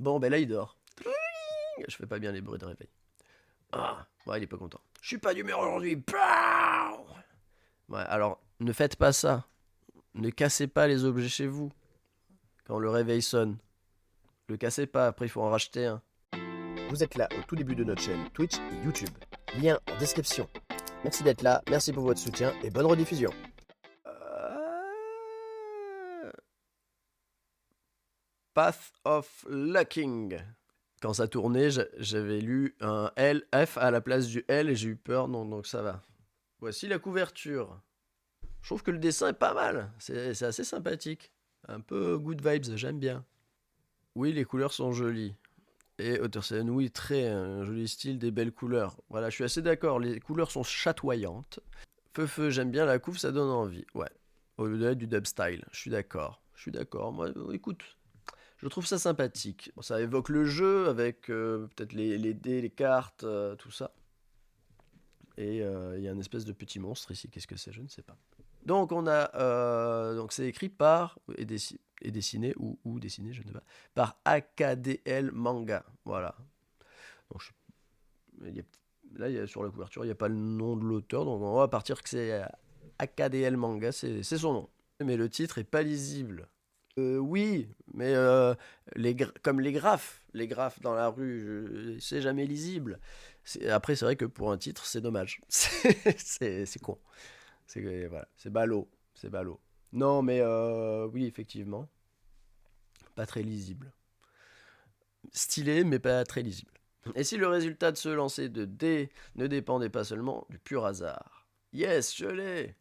Bon, ben là, il dort. Je fais pas bien les bruits de réveil. Ah, ouais, il est pas content. Je suis pas d'humeur aujourd'hui. Pow. Ouais, alors, ne faites pas ça. Ne cassez pas les objets chez vous quand le réveil sonne. Le cassez pas, après il faut en racheter un. Vous êtes là au tout début de notre chaîne Twitch et YouTube. Lien en description. Merci d'être là, merci pour votre soutien et bonne rediffusion. Path of Lucking. Quand ça tournait, j'avais lu un L, F à la place du L et j'ai eu peur, non, donc ça va. Voici la couverture. Je trouve que le dessin est pas mal, c'est assez sympathique. Un peu good vibes, j'aime bien. Oui, les couleurs sont jolies. Et Ottersen, oui, très un joli style, des belles couleurs. Voilà, je suis assez d'accord, les couleurs sont chatoyantes. Feu, j'aime bien la couve, ça donne envie. Ouais, au-delà du dub style, je suis d'accord. Je suis d'accord, moi, écoute, je trouve ça sympathique. Bon, ça évoque le jeu avec peut-être les dés, les cartes, tout ça. Et il y a une espèce de petit monstre ici, qu'est-ce que c'est, je ne sais pas. Donc on a, donc c'est écrit par et dessiné ou dessiné, je ne sais pas, par AKDL Manga. Voilà. Donc, il y a- là, sur la couverture, il n'y a pas le nom de l'auteur, donc on va partir que c'est AKDL Manga, c'est son nom. Mais le titre est pas lisible. Oui, mais comme les graphes dans la rue, c'est jamais lisible. Après, c'est vrai que pour un titre, c'est dommage. C'est con. Voilà, c'est ballot. C'est ballot. Non, mais oui, effectivement, pas très lisible. Stylé, mais pas très lisible. Et si le résultat de ce lancer de dés ne dépendait pas seulement du pur hasard? Yes, je l'ai.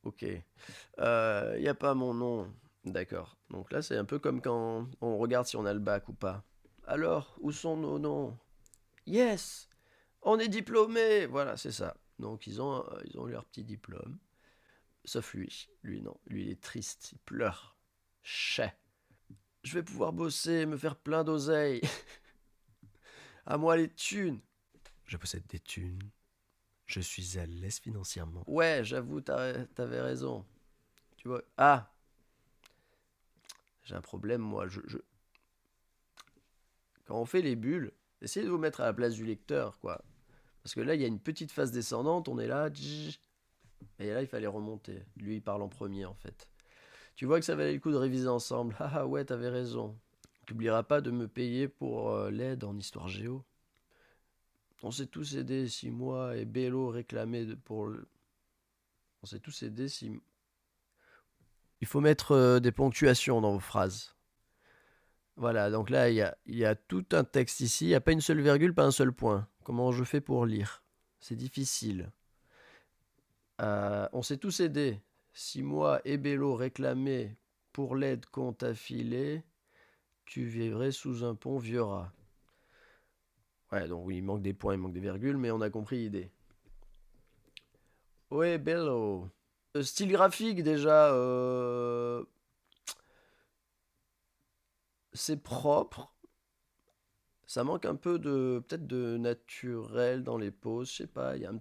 Ok. Y a pas mon nom. D'accord. Donc là, c'est un peu comme quand on regarde si on a le bac ou pas. Alors, où sont nos noms? Yes, on est diplômés. Voilà, c'est ça. Donc ils ont leur petit diplôme. Sauf lui. Lui, non. Lui, il est triste. Il pleure. Chais. Je vais pouvoir bosser, me faire plein d'oseille. À moi les thunes. Je possède des thunes. Je suis à l'aise financièrement. Ouais, j'avoue, t'avais raison. Tu vois. Ah, j'ai un problème, moi. Quand on fait les bulles, essayez de vous mettre à la place du lecteur, quoi. Parce que là, il y a une petite phase descendante, on est là, et là, il fallait remonter. Lui, il parle en premier, en fait. Tu vois que ça valait le coup de réviser ensemble. Ah ah, ouais, t'avais raison. Tu n'oublieras pas de me payer pour l'aide en histoire géo. On s'est tous aidés 6 mois et Bello réclamait pour le... On s'est tous aidés 6 mois. Il faut mettre des ponctuations dans vos phrases. Voilà, donc là, il y a tout un texte ici. Il n'y a pas une seule virgule, pas un seul point. Comment je fais pour lire? C'est difficile. On s'est tous aidés. 6 mois et Bello réclamé pour l'aide qu'on t'a filée. Tu vivrais sous un pont vieux rat. Ouais, donc oui, il manque des points, il manque des virgules, mais on a compris l'idée. Ouais, Bello. Style graphique, déjà, c'est propre. Ça manque un peu de peut-être de naturel dans les poses, je sais pas. Il y a un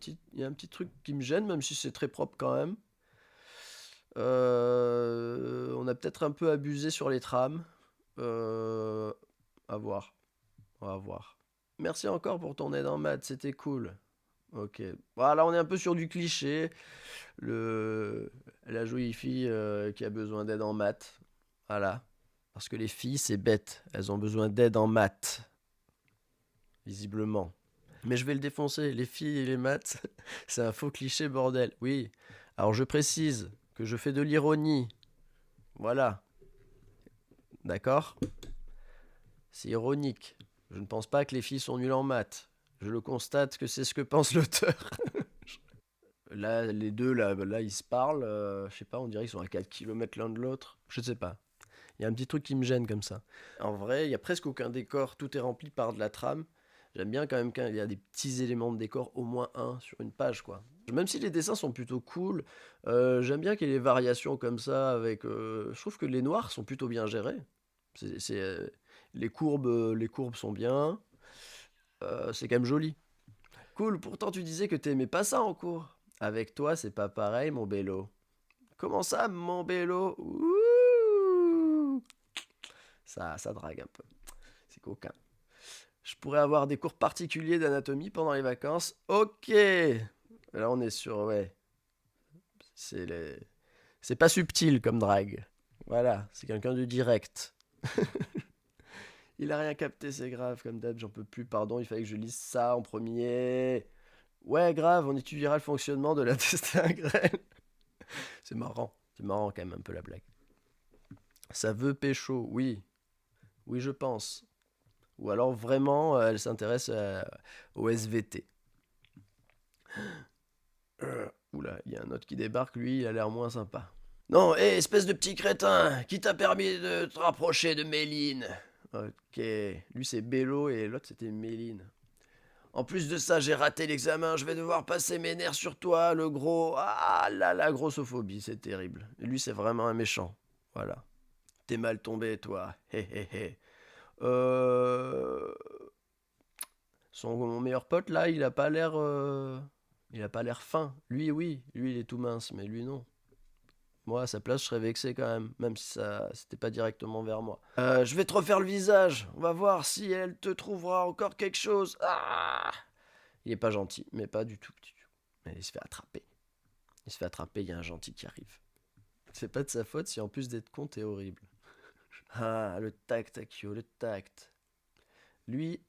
petit truc qui me gêne, même si c'est très propre quand même. On a peut-être un peu abusé sur les trames. Euh, à voir, on va voir. Merci encore pour ton aide en maths, c'était cool. Ok. Voilà, on est un peu sur du cliché. Le, la jolie fille qui a besoin d'aide en maths. Voilà. Parce que les filles, c'est bête. Elles ont besoin d'aide en maths. Visiblement. Mais je vais le défoncer. Les filles et les maths, c'est un faux cliché, bordel. Oui. Alors je précise que je fais de l'ironie. Voilà. D'accord? C'est ironique. Je ne pense pas que les filles sont nulles en maths. Je le constate que c'est ce que pense l'auteur. Là, les deux, là, ils se parlent. Je sais pas, on dirait qu'ils sont à 4 km l'un de l'autre. Je sais pas. Il y a un petit truc qui me gêne comme ça. En vrai, il y a presque aucun décor. Tout est rempli par de la trame. J'aime bien quand même qu'il y a des petits éléments de décor, au moins un sur une page, quoi. Même si les dessins sont plutôt cool, j'aime bien qu'il y ait des variations comme ça. Avec, je trouve que les noirs sont plutôt bien gérés. Les courbes sont bien. C'est quand même joli. Cool, pourtant tu disais que t'aimais pas ça en cours. Avec toi, c'est pas pareil, mon bélo. Comment ça, mon bélo? Ouh. Ça drague un peu. C'est coquin. Je pourrais avoir des cours particuliers d'anatomie pendant les vacances. Ok. Là, on est sur, ouais. C'est les... C'est pas subtil comme drague. Voilà, c'est quelqu'un de direct. Il a rien capté, c'est grave, comme d'hab, j'en peux plus, pardon, il fallait que je lise ça en premier. Ouais, grave, on étudiera le fonctionnement de l'intestin grêle. C'est marrant quand même un peu la blague. Ça veut pécho, oui, oui je pense. Ou alors vraiment, elle s'intéresse au SVT. Oula, il y a un autre qui débarque, lui, il a l'air moins sympa. Non, hé, espèce de petit crétin, qui t'a permis de te rapprocher de Méline? Ok, lui c'est Bello et l'autre c'était Méline. En plus de ça, j'ai raté l'examen, je vais devoir passer mes nerfs sur toi, le gros. Ah là, la grossophobie, c'est terrible. Et lui c'est vraiment un méchant. Voilà. T'es mal tombé, toi. Hé hé hé. Euh... Mon meilleur pote là, il a pas l'air. Il a pas l'air fin. Lui, oui, lui il est tout mince, mais lui non. Moi, à sa place, je serais vexé quand même si ça c'était pas directement vers moi. Je vais te refaire le visage. On va voir si elle te trouvera encore quelque chose. Ah, il est pas gentil, mais pas du tout. Mais il se fait attraper. Il se fait attraper, il y a un gentil qui arrive. C'est pas de sa faute si en plus d'être con, t'es horrible. Ah, le tact, Akio, le tact. Lui,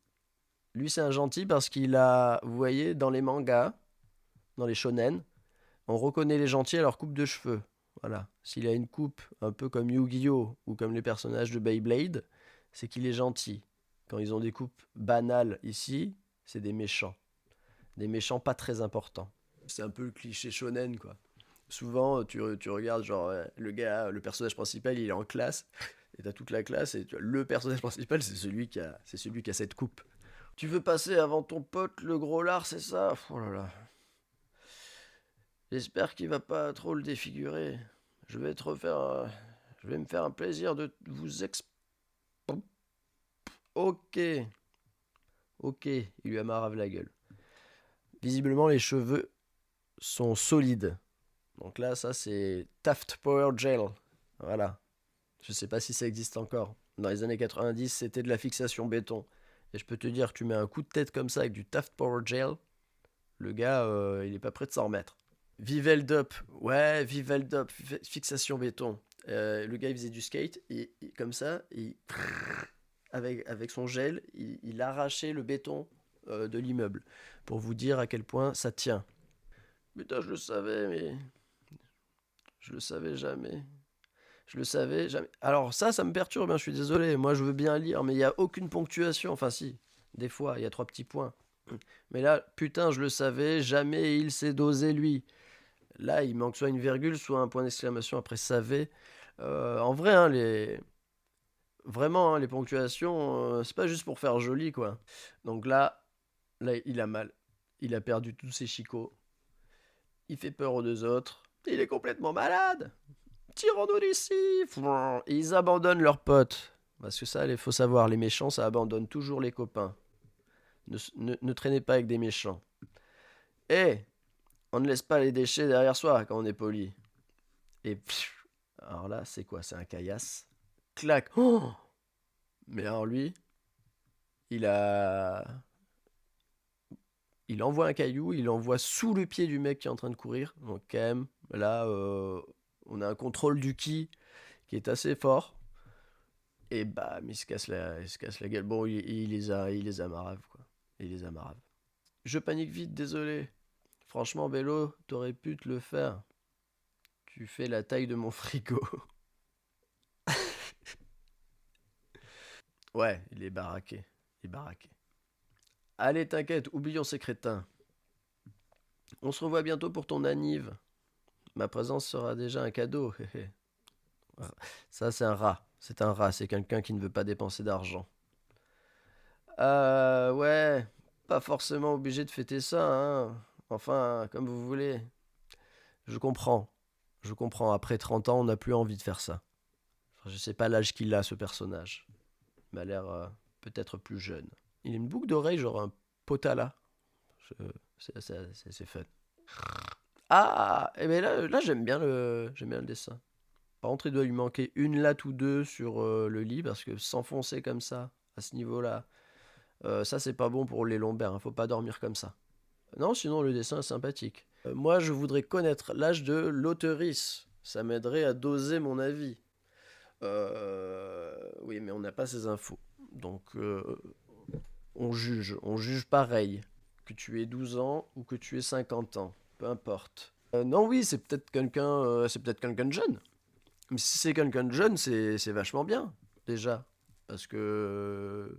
lui c'est un gentil parce qu'il a, vous voyez, dans les mangas, dans les shonen, on reconnaît les gentils à leur coupe de cheveux. Voilà. S'il a une coupe un peu comme Yu-Gi-Oh! Ou comme les personnages de Beyblade, c'est qu'il est gentil. Quand ils ont des coupes banales ici, c'est des méchants. Des méchants pas très importants. C'est un peu le cliché shonen, quoi. Souvent, tu regardes, genre, le gars, le personnage principal, il est en classe, et t'as toute la classe, et le personnage principal, c'est celui qui a cette coupe. Tu veux passer avant ton pote, le gros lard, c'est ça? Oh là là. J'espère qu'il va pas trop le défigurer. Je vais te refaire. Je vais me faire un plaisir de vous Ok. Ok, il lui amarrave la gueule. Visiblement, les cheveux sont solides. Donc là, ça, c'est Taft Power Gel. Voilà. Je sais pas si ça existe encore. Dans les années 90, c'était de la fixation béton. Et je peux te dire, tu mets un coup de tête comme ça avec du Taft Power Gel, le gars, il est pas prêt de s'en remettre. Viveldop, ouais, Viveldop, fixation béton. Le gars il faisait du skate et comme ça, avec son gel, il arrachait le béton de l'immeuble pour vous dire à quel point ça tient. Putain, je le savais, mais je le savais jamais. Je le savais jamais. Alors ça me perturbe, hein, je suis désolé. Moi, je veux bien lire, mais il n'y a aucune ponctuation. Enfin, si, des fois, il y a 3 petits points. Mais là, putain, je le savais, jamais il s'est dosé lui. Là, il manque soit une virgule, soit un point d'exclamation après savait. En vrai, hein, vraiment, hein, les ponctuations, c'est pas juste pour faire joli, quoi. Donc là, il a mal. Il a perdu tous ses chicots. Il fait peur aux deux autres. Il est complètement malade. Tirons-nous d'ici. Et ils abandonnent leurs potes. Parce que ça, il faut savoir, les méchants, ça abandonne toujours les copains. Ne traînez pas avec des méchants. Eh, on ne laisse pas les déchets derrière soi quand on est poli. Et alors là, c'est quoi? C'est un caillasse. Clac. Oh, mais alors lui, il a... Il envoie un caillou, il envoie sous le pied du mec qui est en train de courir. Donc quand même, là, on a un contrôle du qui est assez fort. Et bam, il se casse la gueule. Bon, il les amarave, quoi. Il les amarave. Je panique vite, désolé. Franchement, Bello, t'aurais pu te le faire. Tu fais la taille de mon frigo. Ouais, il est baraqué. Il est baraqué. Allez, t'inquiète, oublions ces crétins. On se revoit bientôt pour ton anniv. Ma présence sera déjà un cadeau. Ça, c'est un rat. C'est un rat, c'est quelqu'un qui ne veut pas dépenser d'argent. Ouais, pas forcément obligé de fêter ça, hein. Enfin, comme vous voulez. Je comprends. Je comprends. Après 30 ans, on n'a plus envie de faire ça. Enfin, je sais pas l'âge qu'il a, ce personnage. Il m'a l'air peut-être plus jeune. Il a une boucle d'oreille, genre un potala. C'est fun. Ah, et bien là, j'aime bien le dessin. Par contre, il doit lui manquer une latte ou deux sur le lit parce que s'enfoncer comme ça, à ce niveau-là, ça c'est pas bon pour les lombaires, hein, faut pas dormir comme ça. Non, sinon le dessin est sympathique. Moi, je voudrais connaître l'âge de l'auteurice. Ça m'aiderait à doser mon avis. Oui, mais on n'a pas ces infos. Donc, on juge pareil. Que tu aies 12 ans ou que tu aies 50 ans. Peu importe. Non, oui, c'est peut-être quelqu'un de jeune. Mais si c'est quelqu'un de jeune, c'est vachement bien, déjà. Parce que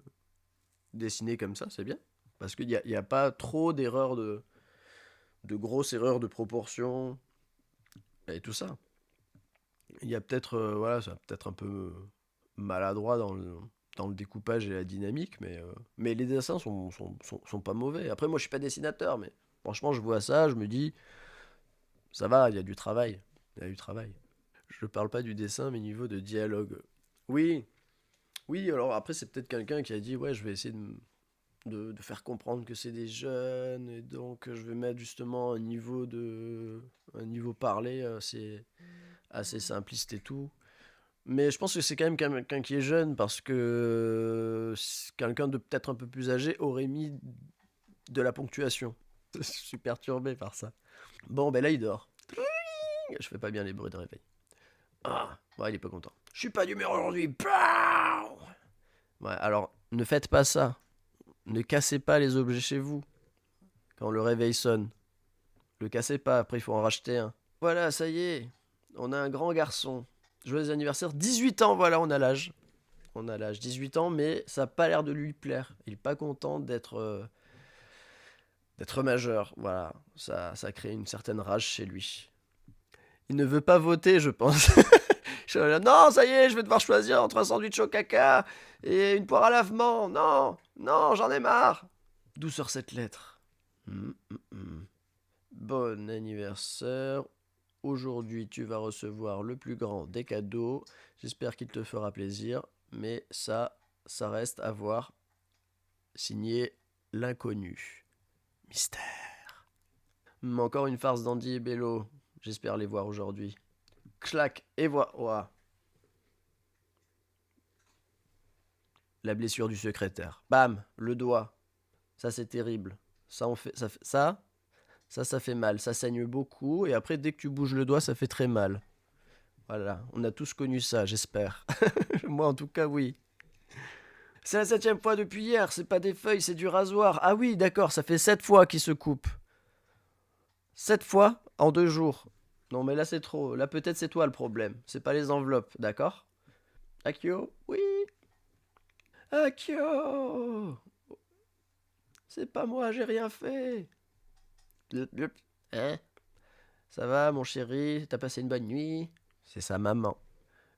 dessiner comme ça, c'est bien. Parce qu'il y a pas trop d'erreurs de grosses erreurs de proportion et tout ça. Il y a peut-être, voilà, ça peut-être un peu maladroit dans le découpage et la dynamique, mais les dessins sont pas mauvais. Après, moi, je suis pas dessinateur, mais franchement, je vois ça, je me dis, ça va, il y a du travail. Il y a du travail. Je ne parle pas du dessin, mais niveau de dialogue. Oui, oui, alors après, c'est peut-être quelqu'un qui a dit, ouais, je vais essayer de faire comprendre que c'est des jeunes, et donc je vais mettre justement un niveau parlé assez simpliste et tout. Mais je pense que c'est quand même quelqu'un qui est jeune parce que quelqu'un de peut-être un peu plus âgé aurait mis de la ponctuation. Je suis perturbé par ça. Bon, ben là, il dort. Je fais pas bien les bruits de réveil. Ah, ouais, il est pas content. Je suis pas d'humeur aujourd'hui. Pow. Ouais, alors, ne faites pas ça. Ne cassez pas les objets chez vous quand le réveil sonne. Le cassez pas, après il faut en racheter un. Voilà, ça y est. On a un grand garçon. Joyeux anniversaire. 18 ans, voilà, on a l'âge. On a l'âge 18 ans, mais ça n'a pas l'air de lui plaire. Il est pas content d'être majeur. Voilà, ça crée une certaine rage chez lui. Il ne veut pas voter, je pense. Je suis là, non, ça y est, je vais devoir choisir entre un sandwich au caca et une poire à lavement. Non, non, j'en ai marre. Douceur cette lettre. Bon anniversaire. Aujourd'hui, tu vas recevoir le plus grand des cadeaux. J'espère qu'il te fera plaisir. Mais ça reste à voir. Signé l'inconnu. Mystère. Encore une farce d'Andy et Bello. J'espère les voir aujourd'hui. Clac, et voilà. Ouah. La blessure du secrétaire. Bam, le doigt. Ça, c'est terrible. Ça fait mal. Ça saigne beaucoup. Et après, dès que tu bouges le doigt, ça fait très mal. Voilà, on a tous connu ça, j'espère. Moi, en tout cas, oui. C'est la 7e fois depuis hier. C'est pas des feuilles, c'est du rasoir. Ah oui, d'accord, ça fait 7 fois qu'il se coupe. 7 fois en 2 jours. Non, mais là, c'est trop. Là, peut-être c'est toi le problème. C'est pas les enveloppes, d'accord? Akio? Oui. Akio! C'est pas moi, j'ai rien fait. Hein? Ça va, mon chéri? T'as passé une bonne nuit? C'est sa maman.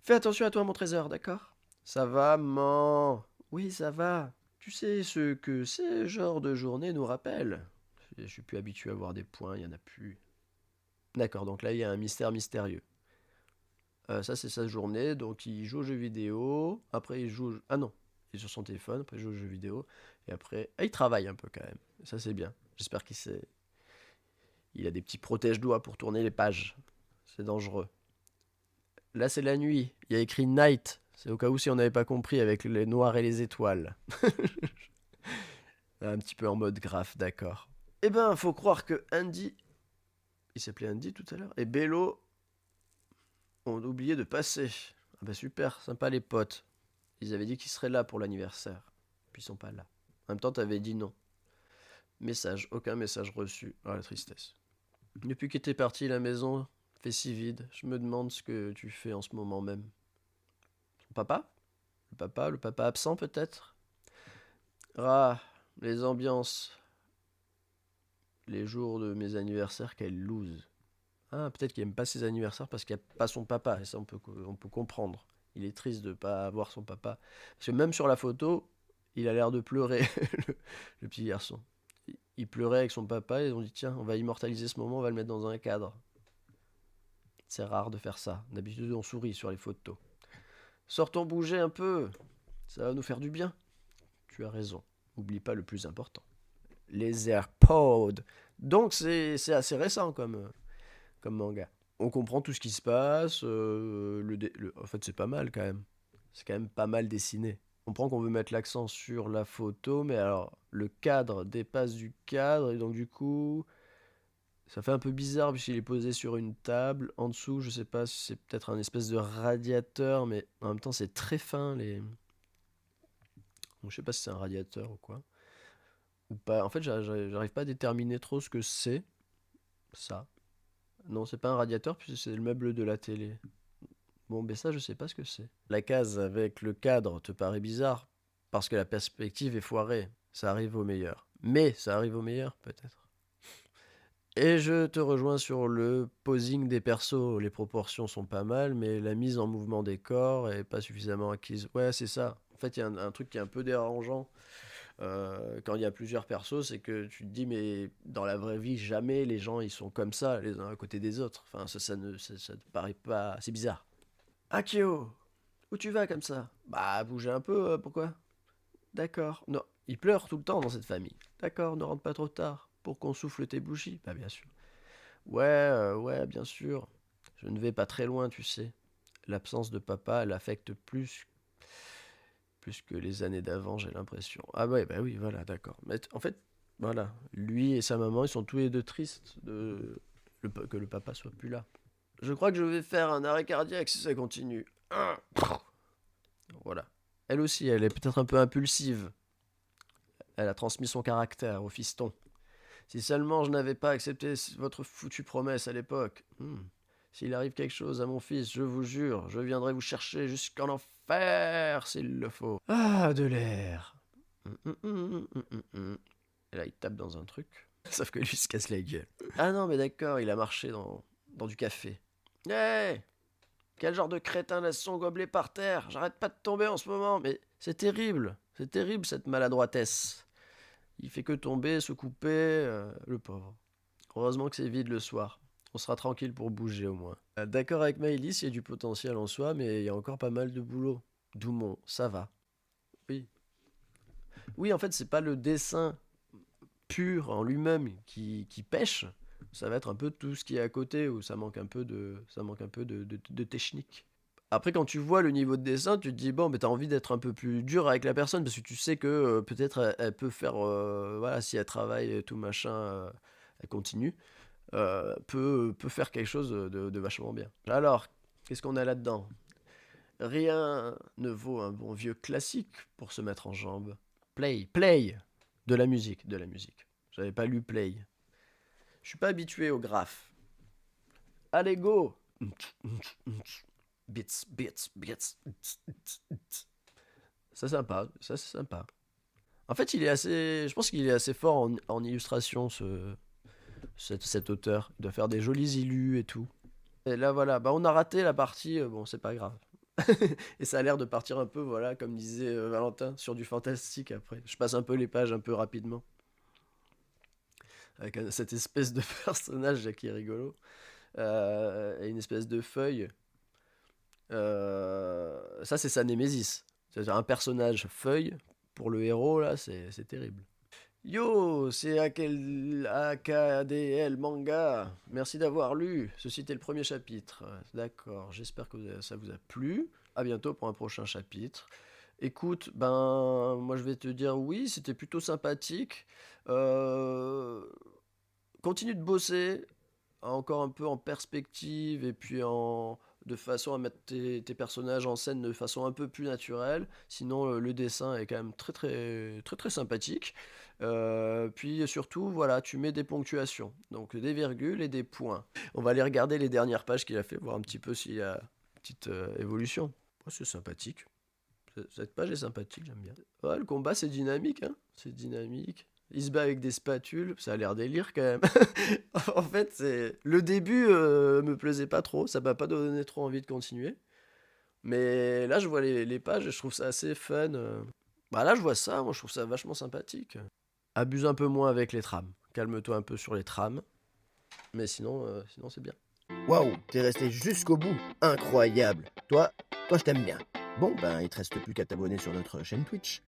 Fais attention à toi, mon trésor, d'accord? Ça va, maman? Oui, ça va. Tu sais ce que ces genres de journées nous rappellent? Je suis plus habitué à voir des points, il y en a plus. D'accord, donc là, il y a un mystère mystérieux. Ça, c'est sa journée, donc il joue aux jeux vidéo. Après, il joue. Ah non, il est sur son téléphone, après, il joue aux jeux vidéo. Et après. Ah, il travaille un peu quand même. Ça, c'est bien. J'espère qu'il sait. Il a des petits protège-doigts pour tourner les pages. C'est dangereux. Là, c'est la nuit. Il y a écrit night. C'est au cas où si on n'avait pas compris avec les noirs et les étoiles. Un petit peu en mode graphe, d'accord. Eh ben, faut croire que Andy. Il s'appelait Andy tout à l'heure. Et Bello ont oublié de passer. Ah bah super, sympa les potes. Ils avaient dit qu'ils seraient là pour l'anniversaire. Puis ils sont pas là. En même temps, t'avais dit non. Message, aucun message reçu. Ah, la tristesse. Depuis que t'es parti, la maison fait si vide. Je me demande ce que tu fais en ce moment même. Son papa? Le papa absent peut-être? Ah, les ambiances. Les jours de mes anniversaires, quelle loose. Ah, peut-être qu'il aime pas ses anniversaires parce qu'il n'y a pas son papa. Et ça, on peut comprendre. Il est triste de ne pas avoir son papa. Parce que même sur la photo, il a l'air de pleurer, le petit garçon. Il pleurait avec son papa et ils ont dit tiens, on va immortaliser ce moment, on va le mettre dans un cadre. C'est rare de faire ça. D'habitude, on sourit sur les photos. Sortons bouger un peu. Ça va nous faire du bien. Tu as raison. Oublie pas le plus important. Les AirPods. Donc, c'est assez récent comme manga. On comprend tout ce qui se passe. En fait, c'est pas mal quand même. C'est quand même pas mal dessiné. On comprend qu'on veut mettre l'accent sur la photo, mais alors le cadre dépasse du cadre, et donc du coup, ça fait un peu bizarre puisqu'il est posé sur une table. En dessous, je sais pas si c'est peut-être un espèce de radiateur, mais en même temps, c'est très fin. Donc, je sais pas si c'est un radiateur ou quoi. Ou pas. En fait, j'arrive pas à déterminer trop ce que c'est. Ça. Non, c'est pas un radiateur puisque c'est le meuble de la télé. Bon, ben ça, je sais pas ce que c'est. La case avec le cadre te paraît bizarre parce que la perspective est foirée. Ça arrive au meilleur. Mais ça arrive au meilleur, peut-être. Et je te rejoins sur le posing des persos. Les proportions sont pas mal, mais la mise en mouvement des corps est pas suffisamment acquise. Ouais, c'est ça. En fait, il y a un truc qui est un peu dérangeant quand il y a plusieurs persos, c'est que tu te dis, mais dans la vraie vie, jamais les gens ils sont comme ça, les uns à côté des autres. Enfin, ça te paraît pas. C'est bizarre. Akio, où tu vas comme ça? Bah, bouger un peu, pourquoi? D'accord. Non, il pleure tout le temps dans cette famille. D'accord, ne rentre pas trop tard pour qu'on souffle tes bougies. Bah, bien sûr. Ouais, ouais, bien sûr. Je ne vais pas très loin, tu sais. L'absence de papa, elle affecte plus que les années d'avant, j'ai l'impression. Ah ouais, bah oui, voilà, d'accord. Mais en fait, voilà, lui et sa maman, ils sont tous les deux tristes que le papa soit plus là. Je crois que je vais faire un arrêt cardiaque si ça continue. Voilà. Elle aussi, elle est peut-être un peu impulsive. Elle a transmis son caractère au fiston. Si seulement je n'avais pas accepté votre foutue promesse à l'époque. S'il arrive quelque chose à mon fils, je vous jure, je viendrai vous chercher jusqu'en enfer s'il le faut. Ah, de l'air. Et là, il tape dans un truc. Sauf que lui se casse la gueule. Ah non, mais d'accord, il a marché dans du café. Hey, quel genre de crétin laisse son gobelet par terre? J'arrête pas de tomber en ce moment, mais c'est terrible. C'est terrible cette maladroitesse. Il fait que tomber, se couper, le pauvre. Heureusement que c'est vide le soir. On sera tranquille pour bouger au moins. D'accord avec Maëlys, il y a du potentiel en soi, mais il y a encore pas mal de boulot. Doumon, ça va. Oui. Oui, en fait, c'est pas le dessin pur en lui-même qui pêche. Ça va être un peu tout ce qui est à côté où ça manque un peu de technique. Après, quand tu vois le niveau de dessin, tu te dis, bon, mais t'as envie d'être un peu plus dur avec la personne parce que tu sais que peut-être elle peut faire, voilà, si elle travaille et tout machin, elle continue, peut faire quelque chose de vachement bien. Alors, qu'est-ce qu'on a là-dedans? Rien ne vaut un bon vieux classique pour se mettre en jambe. Play, de la musique. J'avais pas lu play. Je suis pas habitué au graphe. Allez, go! Bits. C'est sympa, ça c'est sympa. En fait, je pense qu'il est assez fort en illustration, cet auteur. Il doit faire des jolis illus et tout. Et là, voilà, bah on a raté la partie, bon, c'est pas grave. Et ça a l'air de partir un peu, voilà, comme disait Valentin, sur du fantastique après. Je passe un peu les pages un peu rapidement. Avec cette espèce de personnage qui est rigolo. Et une espèce de feuille. Ça, c'est sa némésis. C'est-à-dire un personnage feuille, pour le héros, là, c'est terrible. Yo, c'est AKDL Manga. Merci d'avoir lu. Ceci était le premier chapitre. D'accord, j'espère que ça vous a plu. À bientôt pour un prochain chapitre. Écoute, ben, moi je vais te dire oui, c'était plutôt sympathique. Euh, Continue de bosser, encore un peu en perspective et puis de façon à mettre tes personnages en scène de façon un peu plus naturelle. Sinon, le dessin est quand même très sympathique. Puis surtout, voilà, tu mets des ponctuations, donc des virgules et des points. On va aller regarder les dernières pages qu'il a fait, voir un petit peu s'il y a une petite évolution. Oh, c'est sympathique. Cette page est sympathique, j'aime bien. Ouais, le combat c'est dynamique, hein. C'est dynamique. Il se bat avec des spatules, ça a l'air délire quand même. En fait, le début me plaisait pas trop, ça m'a pas donné trop envie de continuer. Mais là, je vois les pages et je trouve ça assez fun. Bah là, je vois ça, moi je trouve ça vachement sympathique. Abuse un peu moins avec les trames. Calme-toi un peu sur les trames. Mais sinon c'est bien. Waouh, t'es resté jusqu'au bout. Incroyable. Toi, je t'aime bien. Bon, ben, il te reste plus qu'à t'abonner sur notre chaîne Twitch.